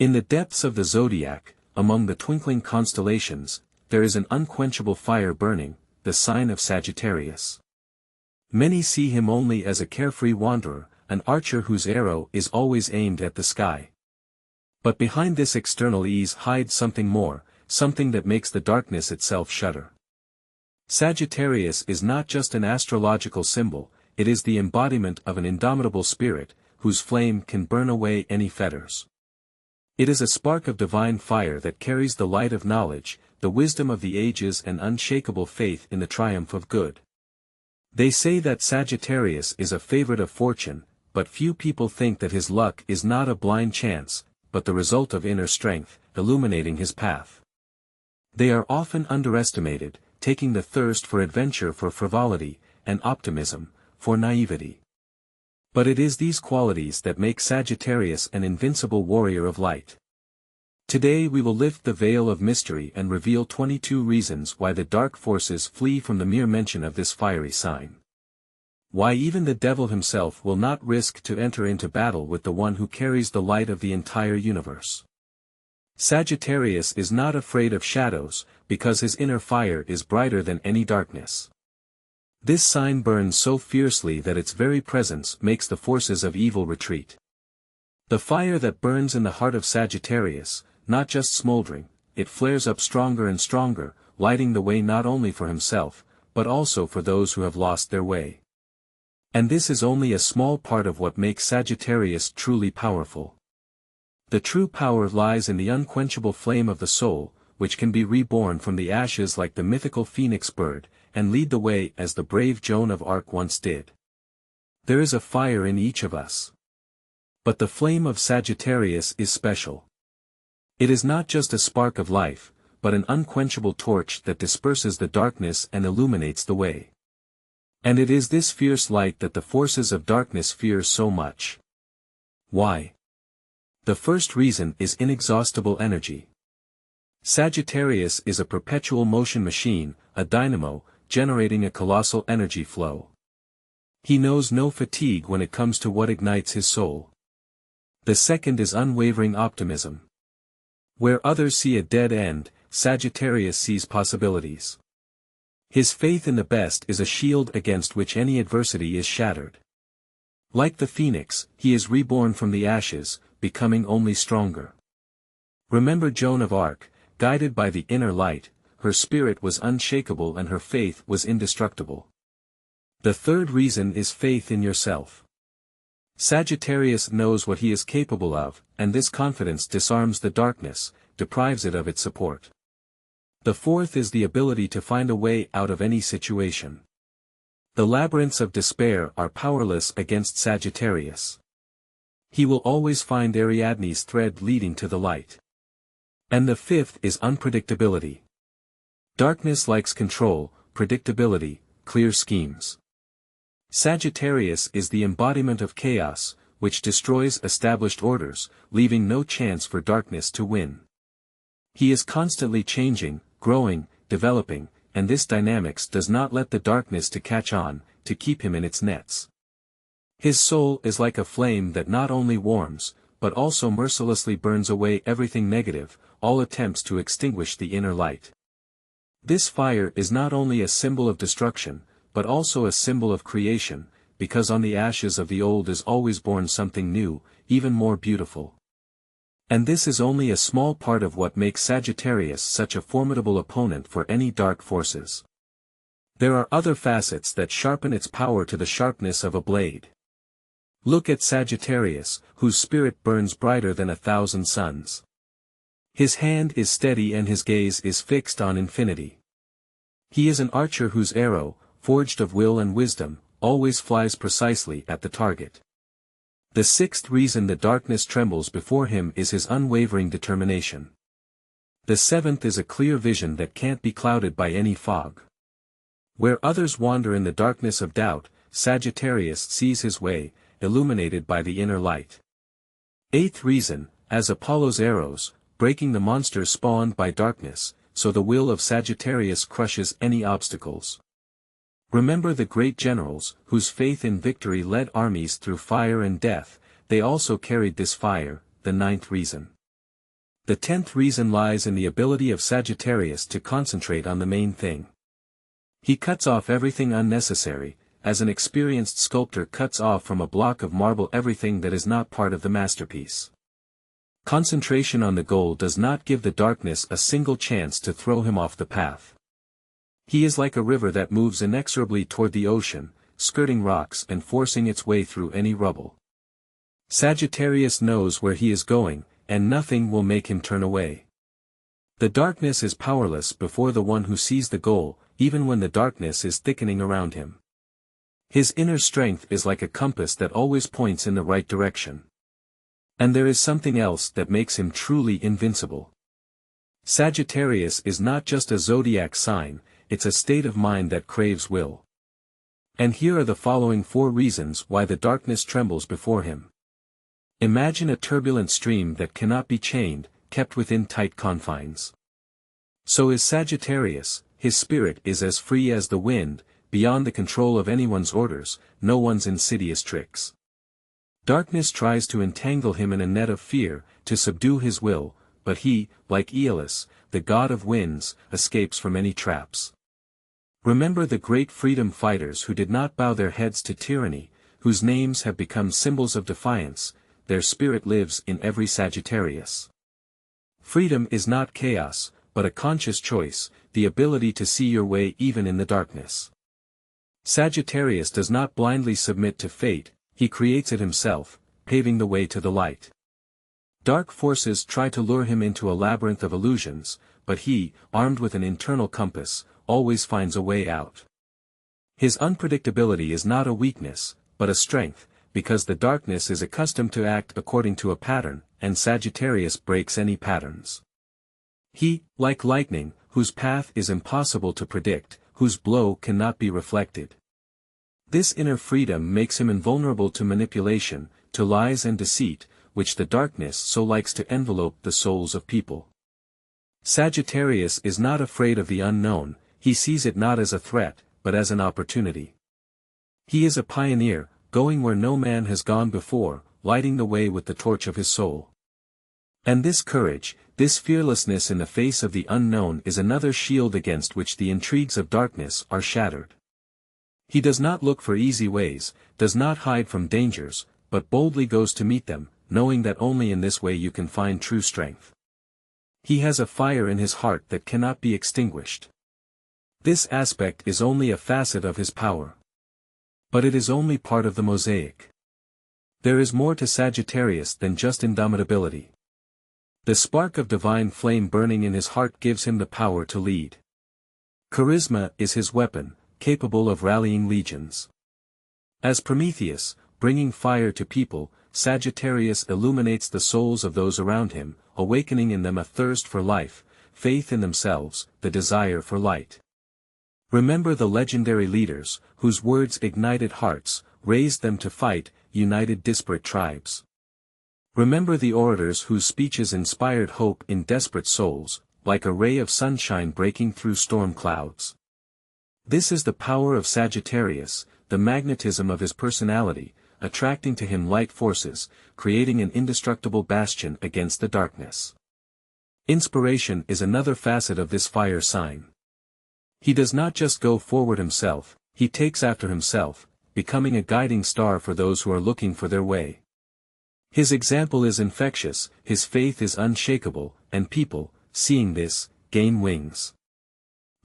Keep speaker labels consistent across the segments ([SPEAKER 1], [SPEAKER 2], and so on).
[SPEAKER 1] In the depths of the zodiac, among the twinkling constellations, there is an unquenchable fire burning, the sign of Sagittarius. Many see him only as a carefree wanderer, an archer whose arrow is always aimed at the sky. But behind this external ease hides something more, something that makes the darkness itself shudder. Sagittarius is not just an astrological symbol, it is the embodiment of an indomitable spirit, whose flame can burn away any fetters. It is a spark of divine fire that carries the light of knowledge, the wisdom of the ages and unshakable faith in the triumph of good. They say that Sagittarius is a favorite of fortune, but few people think that his luck is not a blind chance, but the result of inner strength, illuminating his path. They are often underestimated, taking the thirst for adventure for frivolity, and optimism, for naivety. But it is these qualities that make Sagittarius an invincible warrior of light. Today we will lift the veil of mystery and reveal 22 reasons why the dark forces flee from the mere mention of this fiery sign. Why even the devil himself will not risk to enter into battle with the one who carries the light of the entire universe. Sagittarius is not afraid of shadows, because his inner fire is brighter than any darkness. This sign burns so fiercely that its very presence makes the forces of evil retreat. The fire that burns in the heart of Sagittarius, not just smoldering, it flares up stronger and stronger, lighting the way not only for himself, but also for those who have lost their way. And this is only a small part of what makes Sagittarius truly powerful. The true power lies in the unquenchable flame of the soul, which can be reborn from the ashes like the mythical phoenix bird, and lead the way as the brave Joan of Arc once did. There is a fire in each of us. But the flame of Sagittarius is special. It is not just a spark of life, but an unquenchable torch that disperses the darkness and illuminates the way. And it is this fierce light that the forces of darkness fear so much. Why? The first reason is inexhaustible energy. Sagittarius is a perpetual motion machine, a dynamo, generating a colossal energy flow. He knows no fatigue when it comes to what ignites his soul. The second is unwavering optimism. Where others see a dead end, Sagittarius sees possibilities. His faith in the best is a shield against which any adversity is shattered. Like the phoenix, he is reborn from the ashes, becoming only stronger. Remember Joan of Arc, guided by the inner light, her spirit was unshakable and her faith was indestructible. The third reason is faith in yourself. Sagittarius knows what he is capable of, and this confidence disarms the darkness, deprives it of its support. The fourth is the ability to find a way out of any situation. The labyrinths of despair are powerless against Sagittarius. He will always find Ariadne's thread leading to the light. And the fifth is unpredictability. Darkness likes control, predictability, clear schemes. Sagittarius is the embodiment of chaos, which destroys established orders, leaving no chance for darkness to win. He is constantly changing, growing, developing, and this dynamics does not let the darkness to catch on, to keep him in its nets. His soul is like a flame that not only warms, but also mercilessly burns away everything negative, all attempts to extinguish the inner light. This fire is not only a symbol of destruction, but also a symbol of creation, because on the ashes of the old is always born something new, even more beautiful. And this is only a small part of what makes Sagittarius such a formidable opponent for any dark forces. There are other facets that sharpen its power to the sharpness of a blade. Look at Sagittarius, whose spirit burns brighter than 1,000 suns. His hand is steady and his gaze is fixed on infinity. He is an archer whose arrow, forged of will and wisdom, always flies precisely at the target. The sixth reason the darkness trembles before him is his unwavering determination. The seventh is a clear vision that can't be clouded by any fog. Where others wander in the darkness of doubt, Sagittarius sees his way, illuminated by the inner light. Eighth reason, as Apollo's arrows, breaking the monsters spawned by darkness, so the will of Sagittarius crushes any obstacles. Remember the great generals, whose faith in victory led armies through fire and death, they also carried this fire, the ninth reason. The 10th reason lies in the ability of Sagittarius to concentrate on the main thing. He cuts off everything unnecessary, as an experienced sculptor cuts off from a block of marble everything that is not part of the masterpiece. Concentration on the goal does not give the darkness a single chance to throw him off the path. He is like a river that moves inexorably toward the ocean, skirting rocks and forcing its way through any rubble. Sagittarius knows where he is going, and nothing will make him turn away. The darkness is powerless before the one who sees the goal, even when the darkness is thickening around him. His inner strength is like a compass that always points in the right direction. And there is something else that makes him truly invincible. Sagittarius is not just a zodiac sign, it's a state of mind that craves will. And here are the following 4 reasons why the darkness trembles before him. Imagine a turbulent stream that cannot be chained, kept within tight confines. So is Sagittarius, his spirit is as free as the wind, beyond the control of anyone's orders, no one's insidious tricks. Darkness tries to entangle him in a net of fear, to subdue his will, but he, like Aeolus, the god of winds, escapes from any traps. Remember the great freedom fighters who did not bow their heads to tyranny, whose names have become symbols of defiance. Their spirit lives in every Sagittarius. Freedom is not chaos, but a conscious choice, the ability to see your way even in the darkness. Sagittarius does not blindly submit to fate, he creates it himself, paving the way to the light. Dark forces try to lure him into a labyrinth of illusions, but he, armed with an internal compass, always finds a way out. His unpredictability is not a weakness, but a strength, because the darkness is accustomed to act according to a pattern, and Sagittarius breaks any patterns. He, like lightning, whose path is impossible to predict, whose blow cannot be reflected. This inner freedom makes him invulnerable to manipulation, to lies and deceit, which the darkness so likes to envelope the souls of people. Sagittarius is not afraid of the unknown, he sees it not as a threat, but as an opportunity. He is a pioneer, going where no man has gone before, lighting the way with the torch of his soul. And this courage, this fearlessness in the face of the unknown is another shield against which the intrigues of darkness are shattered. He does not look for easy ways, does not hide from dangers, but boldly goes to meet them, knowing that only in this way you can find true strength. He has a fire in his heart that cannot be extinguished. This aspect is only a facet of his power. But it is only part of the mosaic. There is more to Sagittarius than just indomitability. The spark of divine flame burning in his heart gives him the power to lead. Charisma is his weapon, capable of rallying legions. As Prometheus, bringing fire to people, Sagittarius illuminates the souls of those around him, awakening in them a thirst for life, faith in themselves, the desire for light. Remember the legendary leaders, whose words ignited hearts, raised them to fight, united disparate tribes. Remember the orators whose speeches inspired hope in desperate souls, like a ray of sunshine breaking through storm clouds. This is the power of Sagittarius, the magnetism of his personality, attracting to him light forces, creating an indestructible bastion against the darkness. Inspiration is another facet of this fire sign. He does not just go forward himself, he takes after himself, becoming a guiding star for those who are looking for their way. His example is infectious, his faith is unshakable, and people, seeing this, gain wings.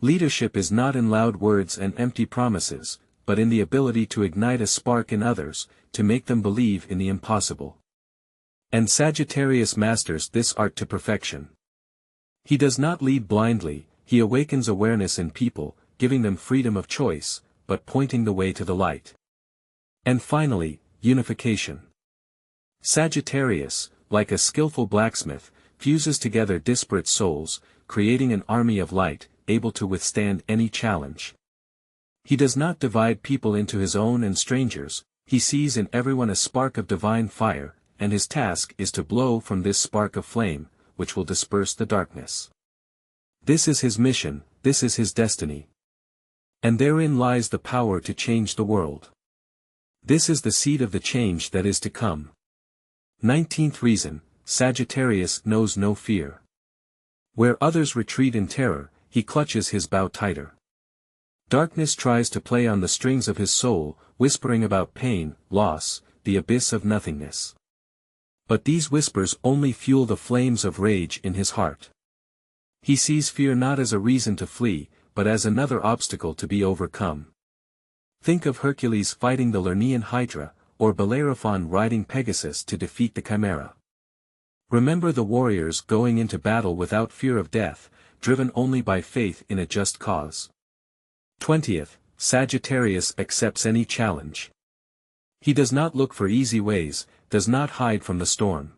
[SPEAKER 1] Leadership is not in loud words and empty promises, but in the ability to ignite a spark in others, to make them believe in the impossible. And Sagittarius masters this art to perfection. He does not lead blindly, he awakens awareness in people, giving them freedom of choice, but pointing the way to the light. And finally, unification. Sagittarius, like a skillful blacksmith, fuses together disparate souls, creating an army of light, able to withstand any challenge. He does not divide people into his own and strangers, he sees in everyone a spark of divine fire, and his task is to blow from this spark of flame, which will disperse the darkness. This is his mission, this is his destiny. And therein lies the power to change the world. This is the seed of the change that is to come. 19th reason, Sagittarius knows no fear. Where others retreat in terror, he clutches his bow tighter. Darkness tries to play on the strings of his soul, whispering about pain, loss, the abyss of nothingness. But these whispers only fuel the flames of rage in his heart. He sees fear not as a reason to flee, but as another obstacle to be overcome. Think of Hercules fighting the Lernaean Hydra, or Bellerophon riding Pegasus to defeat the Chimera. Remember the warriors going into battle without fear of death, driven only by faith in a just cause. 20th, Sagittarius accepts any challenge. He does not look for easy ways, does not hide from the storm.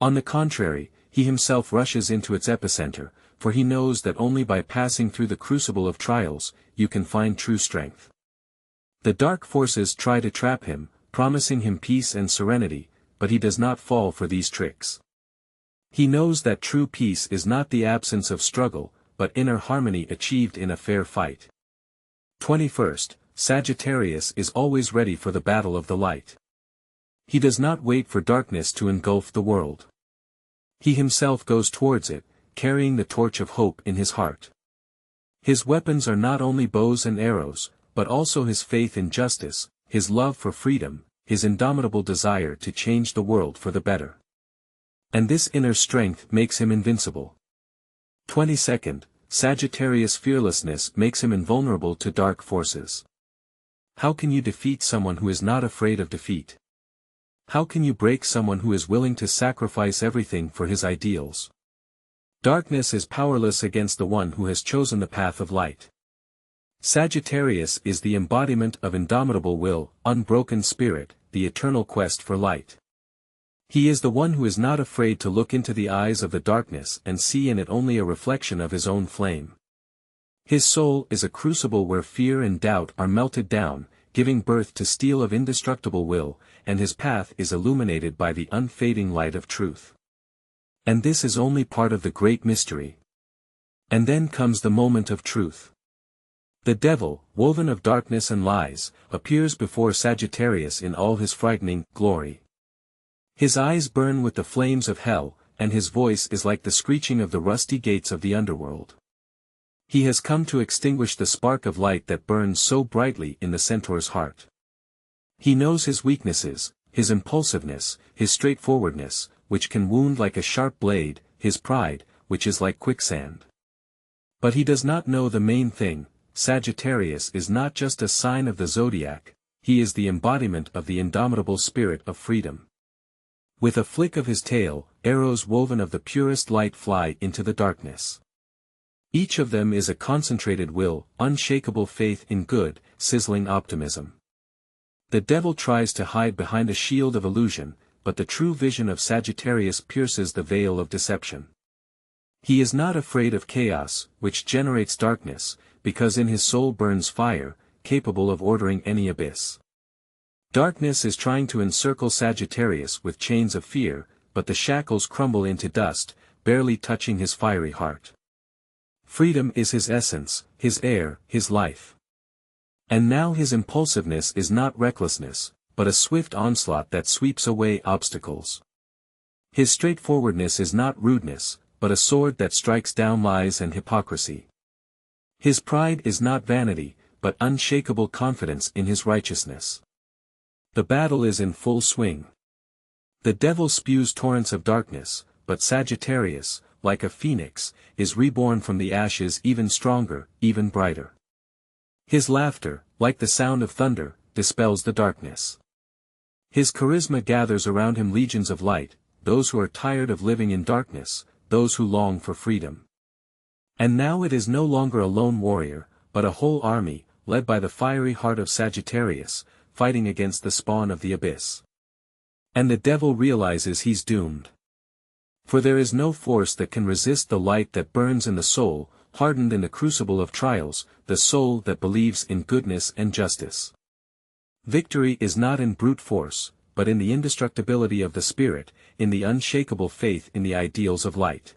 [SPEAKER 1] On the contrary, he himself rushes into its epicenter, for he knows that only by passing through the crucible of trials, you can find true strength. The dark forces try to trap him, promising him peace and serenity, but he does not fall for these tricks. He knows that true peace is not the absence of struggle, but inner harmony achieved in a fair fight. 21st, Sagittarius is always ready for the battle of the light. He does not wait for darkness to engulf the world. He himself goes towards it, carrying the torch of hope in his heart. His weapons are not only bows and arrows, but also his faith in justice, his love for freedom, his indomitable desire to change the world for the better. And this inner strength makes him invincible. 22nd, Sagittarius' fearlessness makes him invulnerable to dark forces. How can you defeat someone who is not afraid of defeat? How can you break someone who is willing to sacrifice everything for his ideals? Darkness is powerless against the one who has chosen the path of light. Sagittarius is the embodiment of indomitable will, unbroken spirit, the eternal quest for light. He is the one who is not afraid to look into the eyes of the darkness and see in it only a reflection of his own flame. His soul is a crucible where fear and doubt are melted down, giving birth to steel of indestructible will, and his path is illuminated by the unfading light of truth. And this is only part of the great mystery. And then comes the moment of truth. The devil, woven of darkness and lies, appears before Sagittarius in all his frightening glory. His eyes burn with the flames of hell, and his voice is like the screeching of the rusty gates of the underworld. He has come to extinguish the spark of light that burns so brightly in the centaur's heart. He knows his weaknesses, his impulsiveness, his straightforwardness, which can wound like a sharp blade, his pride, which is like quicksand. But he does not know the main thing. Sagittarius is not just a sign of the zodiac, he is the embodiment of the indomitable spirit of freedom. With a flick of his tail, arrows woven of the purest light fly into the darkness. Each of them is a concentrated will, unshakable faith in good, sizzling optimism. The devil tries to hide behind a shield of illusion, but the true vision of Sagittarius pierces the veil of deception. He is not afraid of chaos, which generates darkness, because in his soul burns fire, capable of ordering any abyss. Darkness is trying to encircle Sagittarius with chains of fear, but the shackles crumble into dust, barely touching his fiery heart. Freedom is his essence, his air, his life. And now his impulsiveness is not recklessness, but a swift onslaught that sweeps away obstacles. His straightforwardness is not rudeness, but a sword that strikes down lies and hypocrisy. His pride is not vanity, but unshakable confidence in his righteousness. The battle is in full swing. The devil spews torrents of darkness, but Sagittarius, like a phoenix, is reborn from the ashes even stronger, even brighter. His laughter, like the sound of thunder, dispels the darkness. His charisma gathers around him legions of light, those who are tired of living in darkness, those who long for freedom. And now it is no longer a lone warrior, but a whole army, led by the fiery heart of Sagittarius, fighting against the spawn of the abyss. And the devil realizes he's doomed. For there is no force that can resist the light that burns in the soul, hardened in the crucible of trials, the soul that believes in goodness and justice. Victory is not in brute force, but in the indestructibility of the spirit, in the unshakable faith in the ideals of light.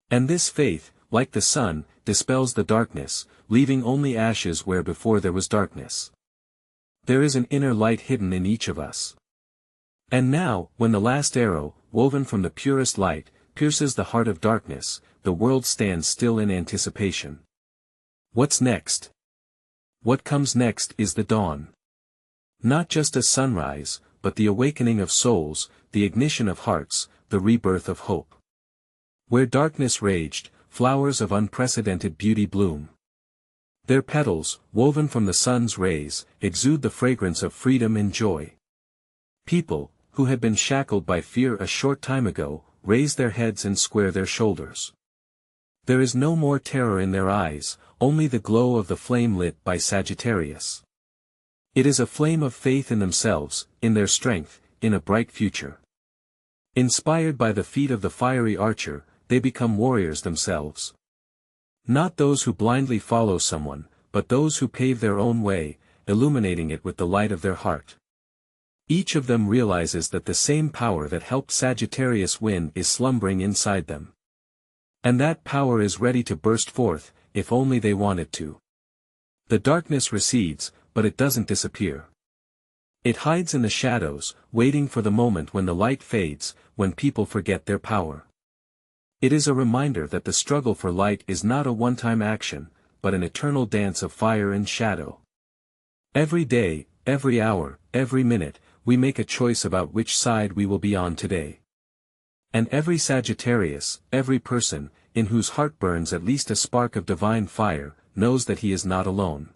[SPEAKER 1] And this faith, like the sun, dispels the darkness, leaving only ashes where before there was darkness. There is an inner light hidden in each of us. And now, when the last arrow, woven from the purest light, pierces the heart of darkness, the world stands still in anticipation. What's next? What comes next is the dawn. Not just a sunrise, but the awakening of souls, the ignition of hearts, the rebirth of hope. Where darkness raged, flowers of unprecedented beauty bloom. Their petals, woven from the sun's rays, exude the fragrance of freedom and joy. People, who had been shackled by fear a short time ago, raise their heads and square their shoulders. There is no more terror in their eyes, only the glow of the flame lit by Sagittarius. It is a flame of faith in themselves, in their strength, in a bright future. Inspired by the feat of the fiery archer, they become warriors themselves. Not those who blindly follow someone, but those who pave their own way, illuminating it with the light of their heart. Each of them realizes that the same power that helped Sagittarius win is slumbering inside them. And that power is ready to burst forth, if only they want it to. The darkness recedes, but it doesn't disappear. It hides in the shadows, waiting for the moment when the light fades, when people forget their power. It is a reminder that the struggle for light is not a one-time action, but an eternal dance of fire and shadow. Every day, every hour, every minute, we make a choice about which side we will be on today. And every Sagittarius, every person, in whose heart burns at least a spark of divine fire, knows that he is not alone.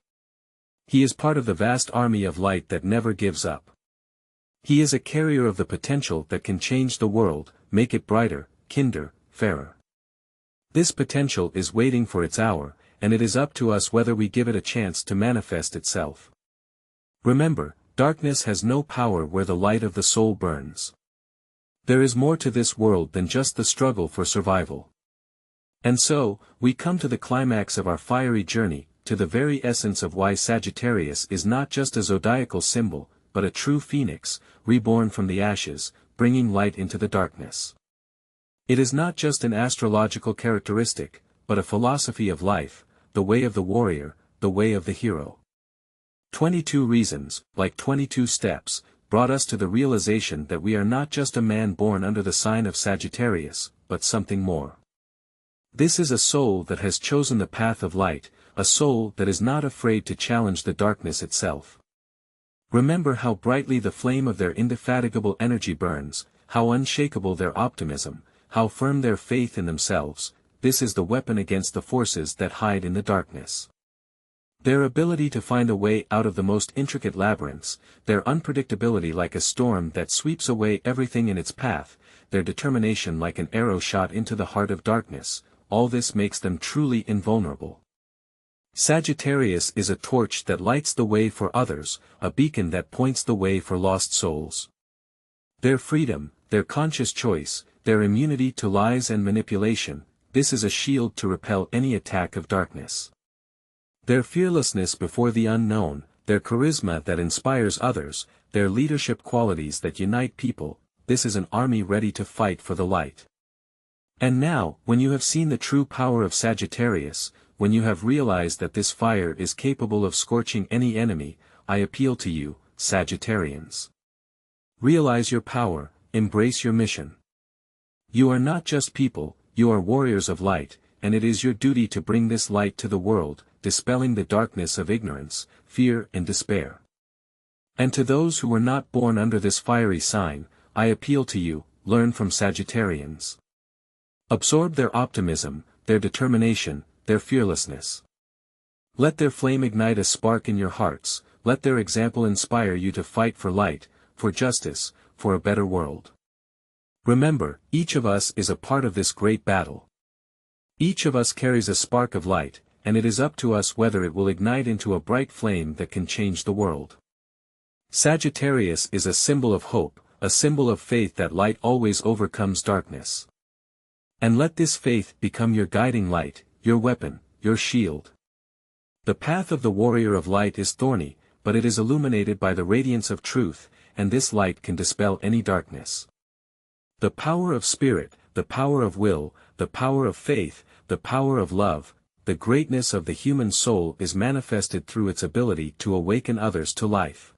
[SPEAKER 1] He is part of the vast army of light that never gives up. He is a carrier of the potential that can change the world, make it brighter, kinder, fairer. This potential is waiting for its hour, and it is up to us whether we give it a chance to manifest itself. Remember, darkness has no power where the light of the soul burns. There is more to this world than just the struggle for survival. And so, we come to the climax of our fiery journey, to the very essence of why Sagittarius is not just a zodiacal symbol, but a true phoenix, reborn from the ashes, bringing light into the darkness. It is not just an astrological characteristic, but a philosophy of life, the way of the warrior, the way of the hero. 22 reasons, like 22 steps, brought us to the realization that we are not just a man born under the sign of Sagittarius, but something more. This is a soul that has chosen the path of light, a soul that is not afraid to challenge the darkness itself. Remember how brightly the flame of their indefatigable energy burns, how unshakable their optimism, how firm their faith in themselves. This is the weapon against the forces that hide in the darkness. Their ability to find a way out of the most intricate labyrinths, their unpredictability like a storm that sweeps away everything in its path, their determination like an arrow shot into the heart of darkness, all this makes them truly invulnerable. Sagittarius is a torch that lights the way for others, a beacon that points the way for lost souls. Their freedom, their conscious choice, their immunity to lies and manipulation, this is a shield to repel any attack of darkness. Their fearlessness before the unknown, their charisma that inspires others, their leadership qualities that unite people, this is an army ready to fight for the light. And now, when you have seen the true power of Sagittarius, when you have realized that this fire is capable of scorching any enemy, I appeal to you, Sagittarians. Realize your power, embrace your mission. You are not just people, you are warriors of light, and it is your duty to bring this light to the world, dispelling the darkness of ignorance, fear and despair. And to those who were not born under this fiery sign, I appeal to you, learn from Sagittarians. Absorb their optimism, their determination, their fearlessness. Let their flame ignite a spark in your hearts, let their example inspire you to fight for light, for justice, for a better world. Remember, each of us is a part of this great battle. Each of us carries a spark of light, and it is up to us whether it will ignite into a bright flame that can change the world. Sagittarius is a symbol of hope, a symbol of faith that light always overcomes darkness. And let this faith become your guiding light, your weapon, your shield. The path of the warrior of light is thorny, but it is illuminated by the radiance of truth, and this light can dispel any darkness. The power of spirit, the power of will, the power of faith, the power of love, the greatness of the human soul is manifested through its ability to awaken others to life.